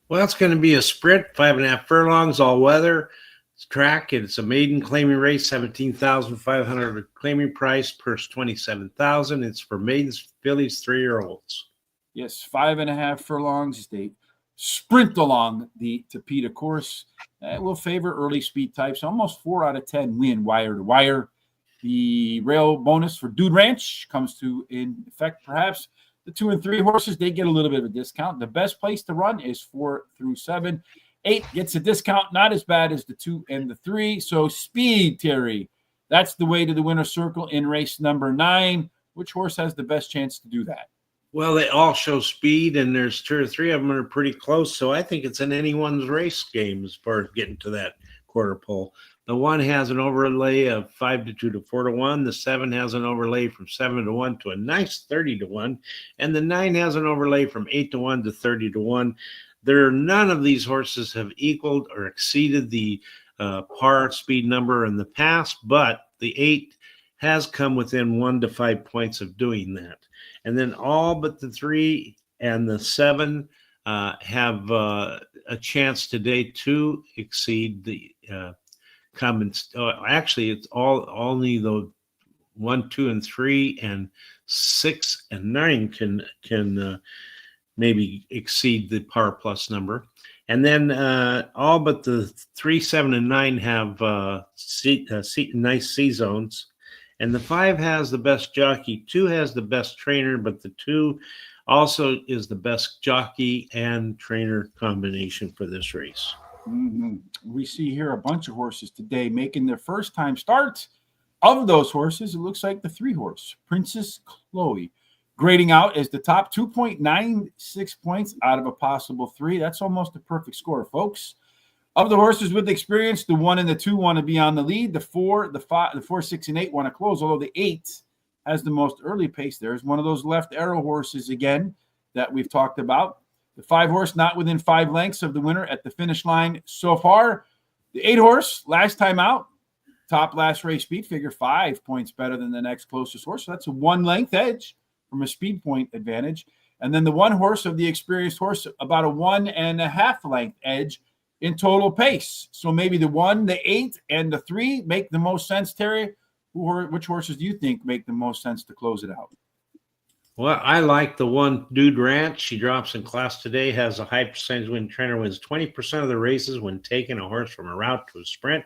Well, it's going to be a sprint, 5.5 furlongs, all weather. It's track. It's a maiden claiming race, $17,500 claiming price, purse $27,000. It's for maidens, fillies, 3-year-olds. Yes, 5.5 furlongs. They sprint along the Tapeta course. Will favor early speed types. Almost 4 out of 10 win wire to wire. The rail bonus for Dude Ranch comes to in effect perhaps. The 2 and 3 horses, they get a little bit of a discount. The best place to run is 4 through 7. 8 gets a discount, not as bad as the 2 and the 3. So speed, Terry. That's the way to the winner's circle in race number 9. Which horse has the best chance to do that? Well, they all show speed, and there's 2 or 3 of them are pretty close. So I think it's an anyone's race game as far as getting to that quarter pole. The 1 has an overlay of 5-2 to 4-1. The 7 has an overlay from 7-1 to a nice 30-1. And the 9 has an overlay from 8-1 to 30-1. None of these horses have equaled or exceeded the par speed number in the past, but the 8 has come within 1 to 5 points of doing that. And then all but the 3 and the 7 have a chance today to exceed the comments. Actually, it's only the 1, 2, and 3, and 6 and 9 can maybe exceed the par plus number. And then all but the 3, 7, and 9 have nice C zones. And the 5 has the best jockey, 2 has the best trainer, but the 2 also is the best jockey and trainer combination for this race. Mm-hmm. We see here a bunch of horses today making their first time starts. Of those horses, it looks like the 3 horse, Princess Chloe, grading out as the top, 2.96 points out of a possible 3. That's almost a perfect score, folks. Of the horses with experience, the 1 and the 2 want to be on the lead. The 4, the 5, the 4, 6, and 8 want to close, although the 8 has the most early pace. There's one of those left arrow horses again that we've talked about. The 5 horse not within 5 lengths of the winner at the finish line so far. The 8 horse, last time out, top last race speed figure, 5 points better than the next closest horse. So that's a 1 length edge from a speed point advantage. And then the 1 horse of the experienced horse, about a 1.5 length edge in total pace. So maybe the 1, the 8, and the 3 make the most sense, Terry. Which horses do you think make the most sense to close it out? Well, I like the 1 Dude Ranch. She drops in class today, has a high percentage win. Trainer wins 20% of the races when taking a horse from a route to a sprint.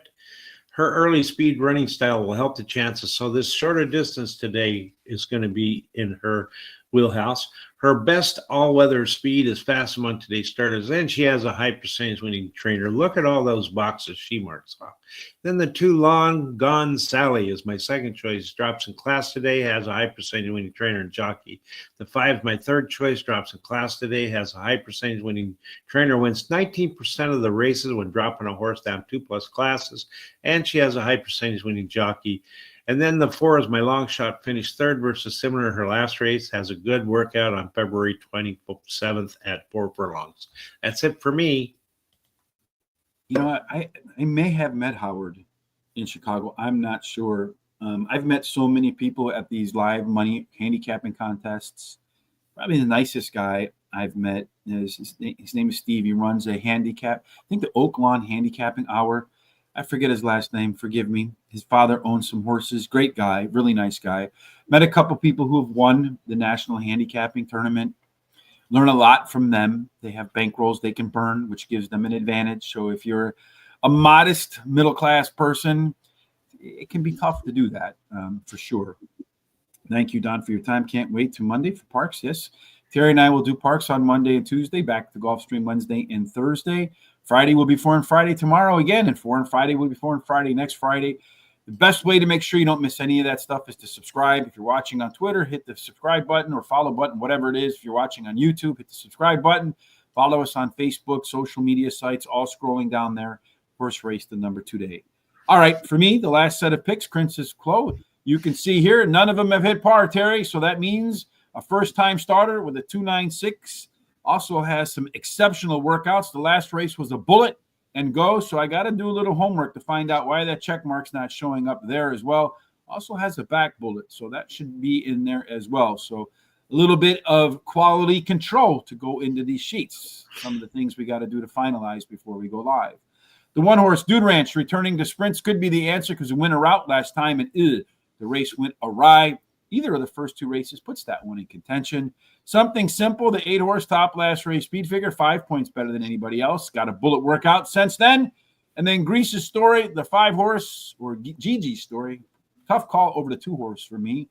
Her early speed running style will help the chances. So this shorter distance today is going to be in her wheelhouse. Her best all-weather speed is fast among today's starters. And she has a high percentage winning trainer. Look at all those boxes she marks off. Then the 2 Long Gone Sally is my second choice. Drops in class today, has a high percentage winning trainer and jockey. The 5, my third choice, drops in class today, has a high percentage winning trainer, wins 19% of the races when dropping a horse down 2+ classes. And she has a high percentage winning jockey. And then the 4 is my Longshot, finished third versus similar to her last race, has a good workout on February 27th at 4 furlongs. That's it for me. You know, I may have met Howard in Chicago. I'm not sure. I've met so many people at these live money handicapping contests. Probably the nicest guy I've met is his name is Steve. He runs a handicap, I think the Oak Lawn Handicapping Hour. I forget his last name. Forgive me. His father owns some horses. Great guy. Really nice guy. Met a couple people who have won the National Handicapping Tournament. Learn a lot from them. They have bankrolls they can burn, which gives them an advantage. So if you're a modest middle-class person, it can be tough to do that, for sure. Thank you, Don, for your time. Can't wait to Monday for Parks. Yes. Terry and I will do Parks on Monday and Tuesday, back to Gulfstream Wednesday and Thursday. Friday will be Foreign Friday tomorrow again, and Foreign Friday will be Foreign Friday next Friday. The best way to make sure you don't miss any of that stuff is to subscribe. If you're watching on Twitter, hit the subscribe button or follow button, whatever it is. If you're watching on YouTube, hit the subscribe button. Follow us on Facebook, social media sites, all scrolling down there. Horse race the number 2 day. All right, for me, the last set of picks, Princess Chloe. You can see here, none of them have hit par, Terry. So that means a first-time starter with a 296. Also has some exceptional workouts. The last race was a bullet and go. So I got to do a little homework to find out why that check mark's not showing up there as well. Also has a back bullet. So that should be in there as well. So a little bit of quality control to go into these sheets. Some of the things we got to do to finalize before we go live. The 1 horse Dude Ranch returning to sprints could be the answer because it went a route last time and the race went awry. Either of the first 2 races puts that one in contention. Something simple, the 8 horse top last race speed figure, 5 points better than anybody else. Got a bullet workout since then. And then Grease's story, the 5 horse, or Gigi's story. Tough call over the 2 horse for me.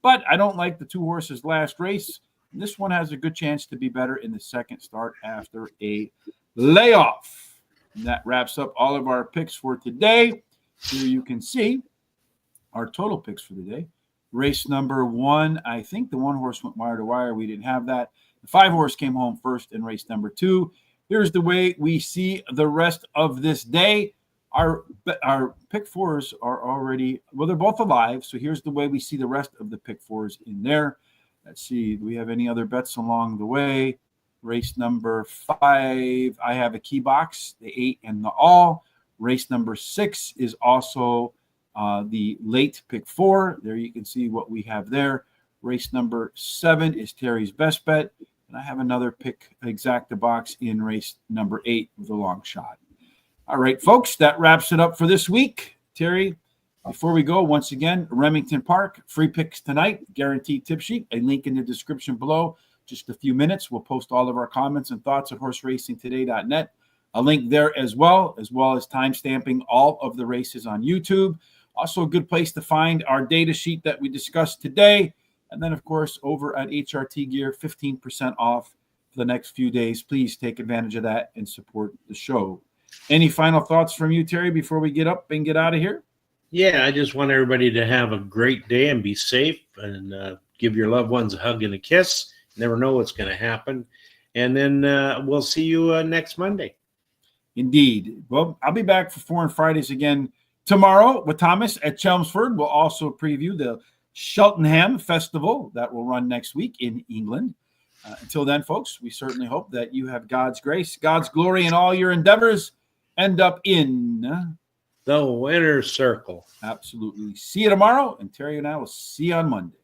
But I don't like the 2 horses last race. This one has a good chance to be better in the second start after a layoff. And that wraps up all of our picks for today. Here you can see our total picks for the day. Race number 1, I think the 1 horse went wire to wire. We didn't have that. The 5 horse came home first in race number 2. Here's the way we see the rest of this day. Our pick 4s are already, well, they're both alive. So here's the way we see the rest of the pick 4s in there. Let's see. Do we have any other bets along the way? Race number 5, I have a key box, the 8 and the all. Race number 6 is also the late pick 4. There you can see what we have there. Race number 7 is Terry's best bet. And I have another pick exacta box in race number 8 with a long shot. All right, folks, that wraps it up for this week. Terry, before we go, once again, Remington Park, free picks tonight, guaranteed tip sheet, a link in the description below. Just a few minutes. We'll post all of our comments and thoughts at horseracingtoday.net. A link there as well as time stamping all of the races on YouTube. Also a good place to find our data sheet that we discussed today. And then, of course, over at HRT Gear, 15% off for the next few days. Please take advantage of that and support the show. Any final thoughts from you, Terry, before we get up and get out of here? Yeah, I just want everybody to have a great day and be safe and give your loved ones a hug and a kiss. Never know what's going to happen. And then we'll see you next Monday. Indeed. Well, I'll be back for Foreign Fridays again tomorrow with Thomas at Chelmsford. We'll also preview the Cheltenham Festival that will run next week in England. Until then, folks, we certainly hope that you have God's grace, God's glory in all your endeavors. End up in The winner's circle. Absolutely. See you tomorrow, and Terry and I will see you on Monday.